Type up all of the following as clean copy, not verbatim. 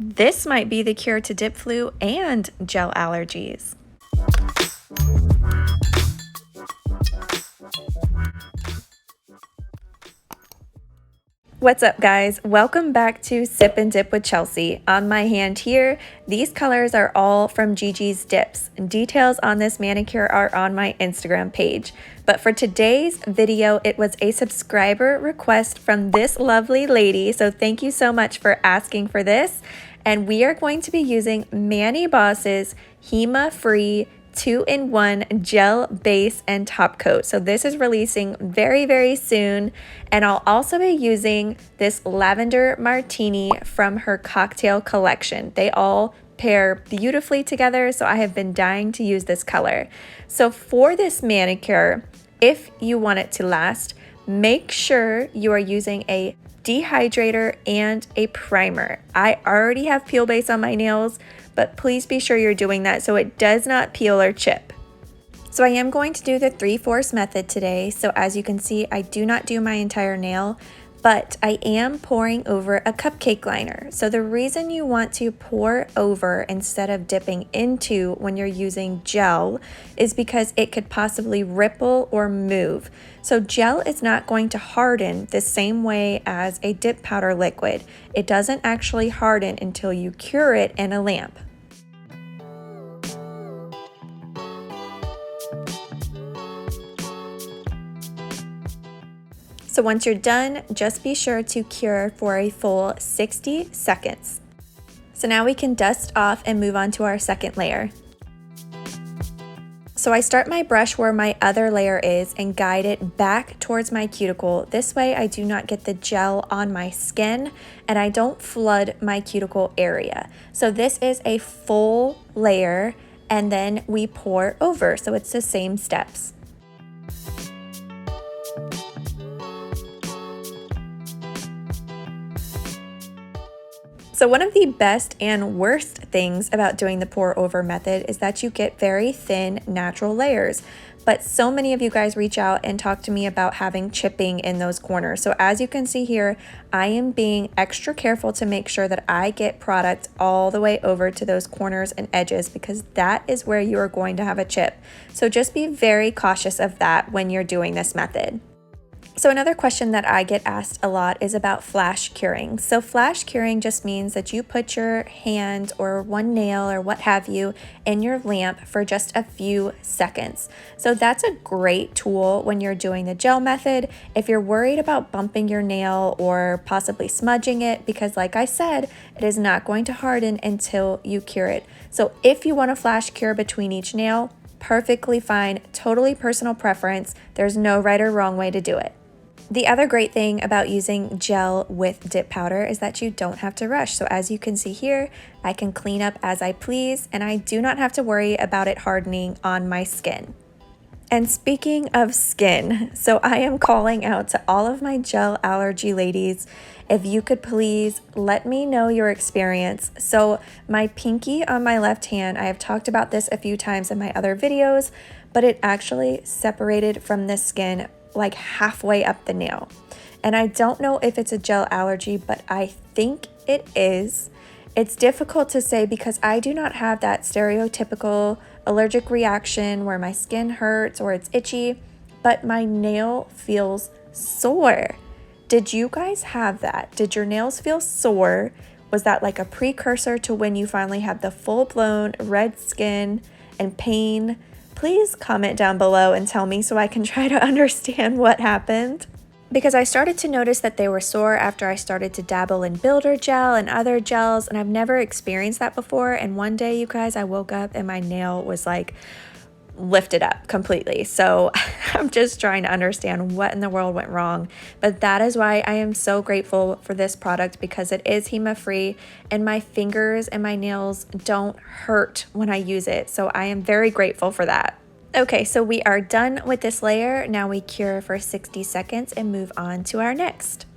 This might be the cure to dip flu and gel allergies. What's up, guys? Welcome back to Sip and Dip with Chelsea. On my hand here, these colors are all from Gigi's Dips. Details on this manicure are on my Instagram page. But for today's video, it was a subscriber request from this lovely lady. So thank you so much for asking for this. And we are going to be using Mani Boss's HEMA-free 2-in-1 gel base and top coat. So this is releasing very soon, and I'll also be using this lavender martini from her cocktail collection. They all pair beautifully together, so I have been dying to use this color. So for this manicure, if you want it to last, make sure you are using a dehydrator and a primer. I already have peel base on my nails, but please be sure you're doing that so it does not peel or chip. So I am going to do the 3/4 method today. So as you can see, I do not do my entire nail, but I am pouring over a cupcake liner. So the reason you want to pour over instead of dipping into when you're using gel is because it could possibly ripple or move. So gel is not going to harden the same way as a dip powder liquid. It doesn't actually harden until you cure it in a lamp. So once you're done, just be sure to cure for a full 60 seconds. So now we can dust off and move on to our second layer. So I start my brush where my other layer is and guide it back towards my cuticle. This way I do not get the gel on my skin and I don't flood my cuticle area. So this is a full layer and then we pour over. So it's the same steps. So one of the best and worst things about doing the pour over method is that you get very thin natural layers. But so many of you guys reach out and talk to me about having chipping in those corners. So as you can see here, I am being extra careful to make sure that I get product all the way over to those corners and edges because that is where you are going to have a chip. So just be very cautious of that when you're doing this method. So another question that I get asked a lot is about flash curing. So flash curing just means that you put your hand or one nail or what have you in your lamp for just a few seconds. So that's a great tool when you're doing the gel method if you're worried about bumping your nail or possibly smudging it, because like I said, it is not going to harden until you cure it. So if you want to flash cure between each nail, perfectly fine, totally personal preference. There's no right or wrong way to do it. The other great thing about using gel with dip powder is that you don't have to rush. So as you can see here, I can clean up as I please and I do not have to worry about it hardening on my skin. And speaking of skin, so I am calling out to all of my gel allergy ladies, if you could please let me know your experience. So my pinky on my left hand, I have talked about this a few times in my other videos, but it actually separated from the skin like halfway up the nail. And I don't know if it's a gel allergy, but I think it is. It's difficult to say because I do not have that stereotypical allergic reaction where my skin hurts or it's itchy, but my nail feels sore. Did you guys have that? Did your nails feel sore? Was that like a precursor to when you finally had the full-blown red skin and pain? Please comment down below and tell me so I can try to understand what happened. Because I started to notice that they were sore after I started to dabble in builder gel and other gels, and I've never experienced that before. And one day, you guys, I woke up and my nail was like lifted up completely. So I'm just trying to understand what in the world went wrong. But that is why I am so grateful for this product, because it is HEMA free and my fingers and my nails don't hurt when I use it. So I am very grateful for that. Okay, so we are done with this layer. Now we cure for 60 seconds and move on to our next.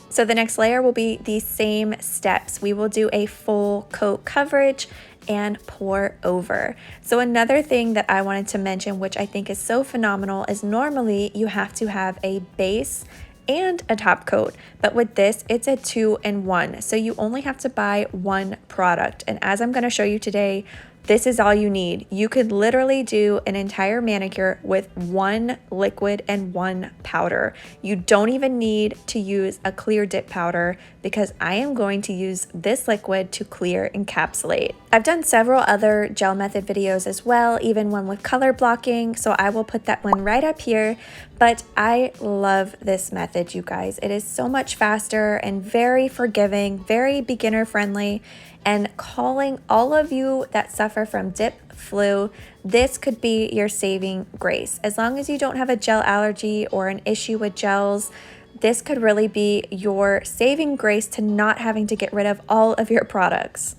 So the next layer will be the same steps. We will do a full coat coverage and pour over. So another thing that I wanted to mention, which I think is so phenomenal, is normally you have to have a base and a top coat, but with this, it's a 2-in-1. So you only have to buy one product. And as I'm gonna show you today, this is all you need. You could literally do an entire manicure with one liquid and one powder. You don't even need to use a clear dip powder because I am going to use this liquid to clear encapsulate. I've done several other gel method videos as well, even one with color blocking, so I will put that one right up here. But I love this method, you guys. It is so much faster and very forgiving, very beginner friendly. And calling all of you that suffer from dip flu, this could be your saving grace. As long as you don't have a gel allergy or an issue with gels, this could really be your saving grace to not having to get rid of all of your products.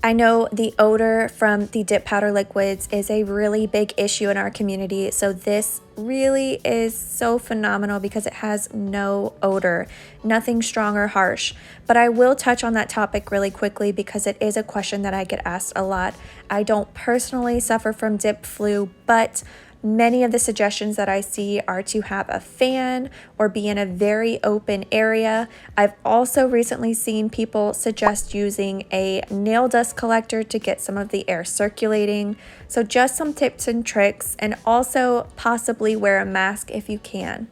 I know the odor from the dip powder liquids is a really big issue in our community, so this really is so phenomenal because it has no odor, nothing strong or harsh. But I will touch on that topic really quickly because it is a question that I get asked a lot. I don't personally suffer from dip flu, but many of the suggestions that I see are to have a fan or be in a very open area. I've also recently seen people suggest using a nail dust collector to get some of the air circulating. So just some tips and tricks, and also possibly wear a mask if you can.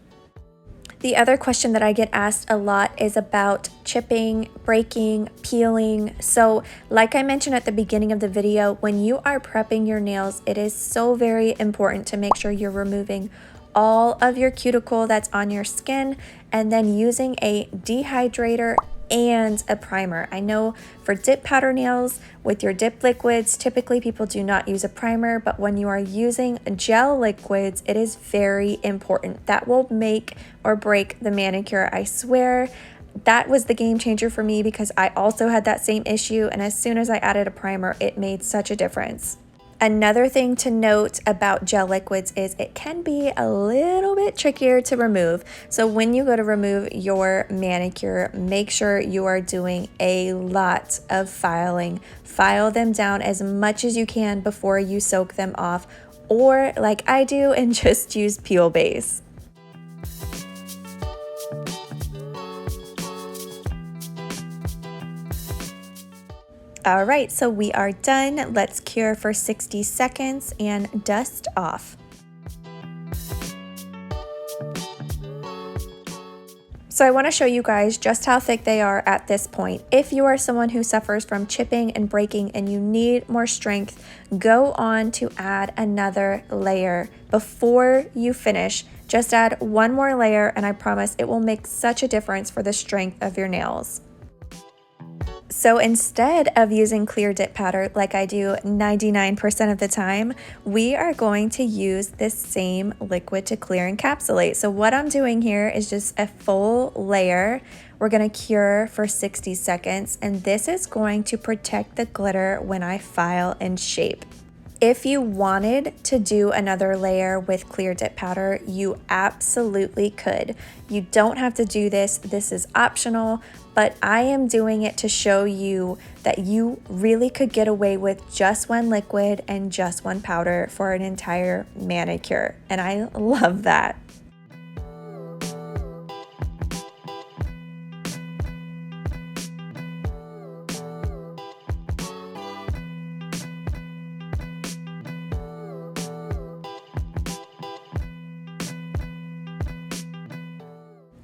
The other question that I get asked a lot is about chipping, breaking, peeling. So like I mentioned at the beginning of the video, when you are prepping your nails, it is so very important to make sure you're removing all of your cuticle that's on your skin and then using a dehydrator and a primer. I know for dip powder nails with your dip liquids, typically people do not use a primer, but when you are using gel liquids, it is very important. That will make or break the manicure, I swear. That was the game changer for me because I also had that same issue, and as soon as I added a primer, it made such a difference. Another thing to note about gel liquids is it can be a little bit trickier to remove. So when you go to remove your manicure, make sure you are doing a lot of filing. File them down as much as you can before you soak them off, or like I do, and just use peel base. All right, so we are done. Let's cure for 60 seconds and dust off. So I want to show you guys just how thick they are at this point. If you are someone who suffers from chipping and breaking and you need more strength, go on to add another layer. Before you finish, just add one more layer and I promise it will make such a difference for the strength of your nails. So instead of using clear dip powder like I do 99% of the time, we are going to use this same liquid to clear encapsulate. So what I'm doing here is just a full layer. We're going to cure for 60 seconds, and this is going to protect the glitter when I file and shape. If you wanted to do another layer with clear dip powder, you absolutely could. You don't have to do this. This is optional, but I am doing it to show you that you really could get away with just one liquid and just one powder for an entire manicure, and I love that.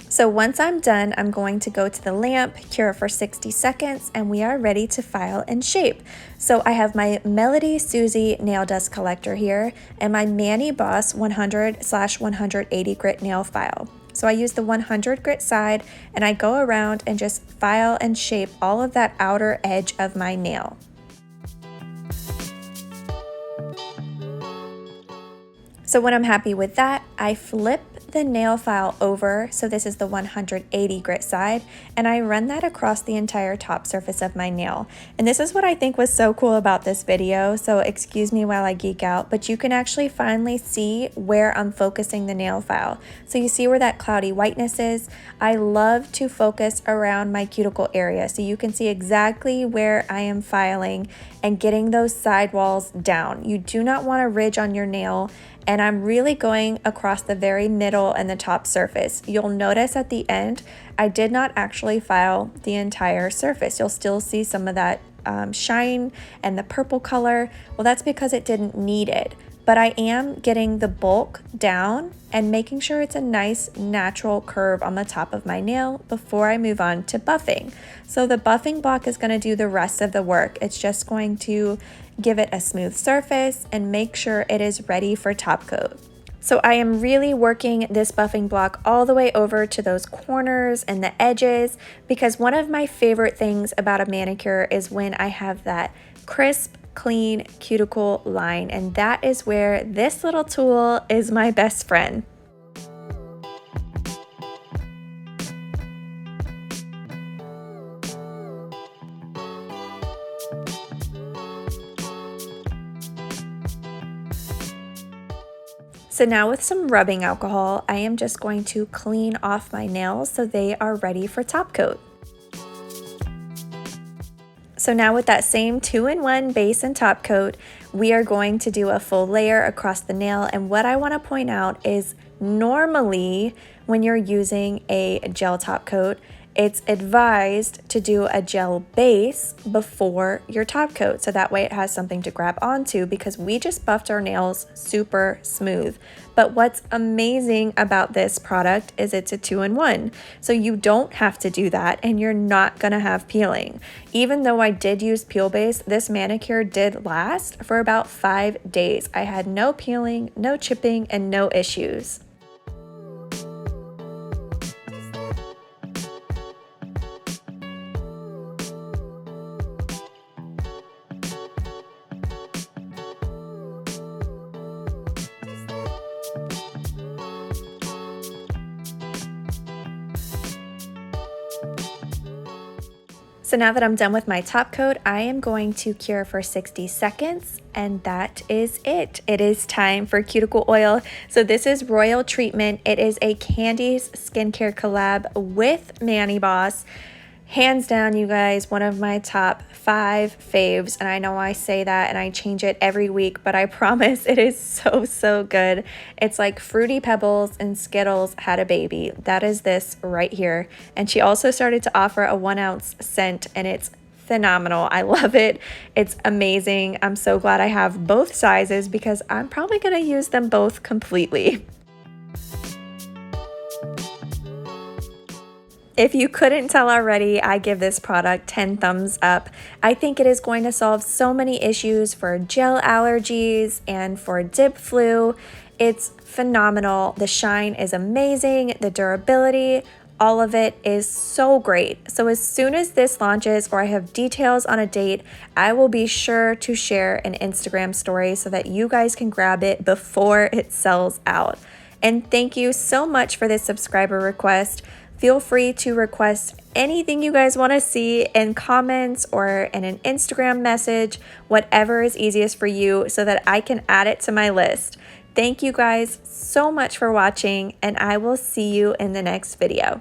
So once I'm done, I'm going to go to the lamp, cure for 60 seconds, and we are ready to file and shape. So I have my Melody Susie nail dust collector here and my Manny Boss 100/180 grit nail file. So I use the 100 grit side and I go around and just file and shape all of that outer edge of my nail. So when I'm happy with that, I flip the nail file over, so this is the 180 grit side, and I run that across the entire top surface of my nail. And this is what I think was so cool about this video, so excuse me while I geek out, but you can actually finally see where I'm focusing the nail file. So you see where that cloudy whiteness is? I love to focus around my cuticle area, so you can see exactly where I am filing and getting those sidewalls down. You do not want a ridge on your nail, and I'm really going across the very middle and the top surface. You'll notice at the end, I did not actually file the entire surface. You'll still see some of that shine and the purple color. Well, that's because it didn't need it. But I am getting the bulk down and making sure it's a nice natural curve on the top of my nail before I move on to buffing. So the buffing block is going to do the rest of the work. It's just going to give it a smooth surface and make sure it is ready for top coat. So I am really working this buffing block all the way over to those corners and the edges, because one of my favorite things about a manicure is when I have that crisp, clean cuticle line, and that is where this little tool is my best friend. So now with some rubbing alcohol, I am just going to clean off my nails so they are ready for top coat. So now with that same 2-in-1 base and top coat, we are going to do a full layer across the nail. And what I want to point out is normally when you're using a gel top coat, it's advised to do a gel base before your top coat, so that way it has something to grab onto, because we just buffed our nails super smooth. But what's amazing about this product is it's a 2-in-1, so you don't have to do that and you're not gonna have peeling. Even though I did use peel base, this manicure did last for about 5 days. I had no peeling, no chipping, and no issues. So now that I'm done with my top coat, I am going to cure for 60 seconds, and that is it. It is time for cuticle oil. So this is Royal Treatment. It is a Candy's skincare collab with Manny Boss. Hands down, you guys, one of my top 5 faves, and I know I say that and I change it every week, but I promise it is so good. It's like Fruity Pebbles and Skittles had a baby. That is this right here. And she also started to offer a 1-ounce scent, and it's phenomenal. I love it. It's amazing. I'm so glad I have both sizes because I'm probably gonna use them both completely. If you couldn't tell already, I give this product 10 thumbs up. I think it is going to solve so many issues for gel allergies and for dip flu. It's phenomenal. The shine is amazing. The durability, all of it is so great. So as soon as this launches or I have details on a date, I will be sure to share an Instagram story so that you guys can grab it before it sells out. And thank you so much for this subscriber request. Feel free to request anything you guys want to see in comments or in an Instagram message, whatever is easiest for you, so that I can add it to my list. Thank you guys so much for watching, and I will see you in the next video.